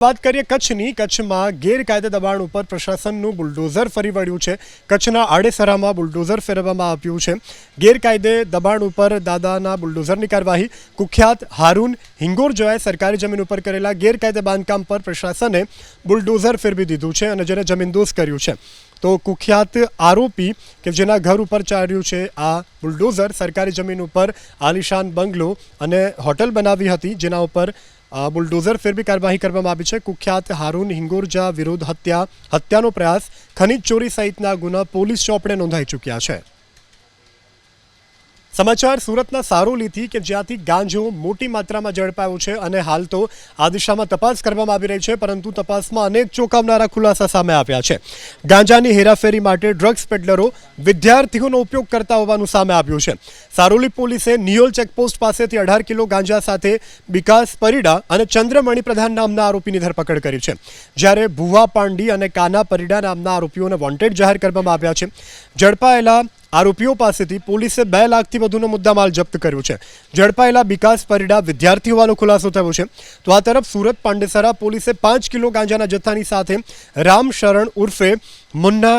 વાત કરીએ કચ્છની. કચ્છમાં ગેરકાયદે દબાણ ઉપર પ્રશાસનનું બુલડોઝર ફરી વળ્યું છે. કચ્છના આડેસરામાં બુલડોઝર ફેરવવામાં આવ્યું છે. ગેરકાયદે દબાણ ઉપર દાદાના બુલડોઝરની કાર્યવાહી. કુખ્યાત હારૂન હિંગોરજાએ સરકારી જમીન ઉપર કરેલા ગેરકાયદે બાંધકામ પર પ્રશાસને બુલડોઝર ફેરવી દીધું છે અને જેને જમીનદોસ્ત કર્યું છે. તો કુખ્યાત આરોપી કે જેના ઘર ઉપર ચાલ્યું છે આ બુલડોઝર, સરકારી જમીન ઉપર આલિશાન બંગલો અને હોટલ બનાવી હતી, જેના ઉપર બુલડોઝર ફેરવી કાર્યવાહી કરવામાં આવી છે. કુખ્યાત હારૂન હિંગોરજા વિરુદ્ધ હત્યાનો પ્રયાસ, ખનીજ ચોરી સહિતના ગુના પોલીસ ચોપડે નોંધાઈ ચૂક્યા છે. સમાચાર સુરતના સારોલીથી કે જ્યાંથી ગાંજો મોટી માત્રામાં ઝડપાયો છે અને હાલ તો આ દિશામાં તપાસ કરવામાં આવી રહી છે, પરંતુ તપાસમાં અનેક ચોંકાવનારા ખુલાસા સામે આવ્યા છે. ગાંજાની હેરાફેરી માટે ડ્રગ્સ પેડલરો વિદ્યાર્થીઓનો ઉપયોગ કરતા હોવાનું સામે આવ્યું છે. સારોલી પોલીસે નિયોલ ચેકપોસ્ટ પાસેથી 18 કિલો ગાંજા સાથે વિકાસ પરિડા અને ચંદ્રમણી પ્રધાન નામના આરોપીની ધરપકડ કરી છે, જ્યારે ભુવા પાંડી અને કાના પરિડા નામના આરોપીઓને વોન્ટેડ જાહેર કરવામાં આવ્યા છે. ઝડપાયેલા આરોપીઓ પાસેથી પોલીસે 2 લાખથી વધુનો મુદ્દામાલ જપ્ત કર્યો છે. ઝડપાયેલા વિકાસ પરિડા વિદ્યાર્થી હોવાનો ખુલાસો થયો છે. તો આ તરફ સુરત પાંડેસરા પોલીસે 5 કિલો ગાંજાના જથ્થાની સાથે રામ શરણ ઉર્ફે મુન્ના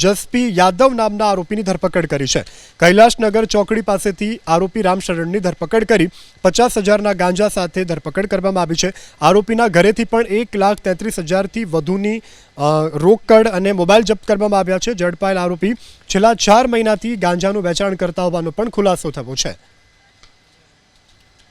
જસપી યાદવ નામના આરોપીની ધરપકડ કરી છે. કૈલાશનગર ચોકડી પાસેથી આરોપી રામ શરણની ધરપકડ કરી 50,000ના ગાંજા સાથે ધરપકડ કરવામાં આવી છે. આરોપીના ઘરેથી પણ 1,33,000થી વધુની રોકડ અને મોબાઈલ જપ્ત કરવામાં આવ્યા છે. ઝડપાયેલ આરોપી છેલ્લા 4 મહિનાથી ગાંજાનું વેચાણ કરતા હોવાનો પણ ખુલાસો થયો છે.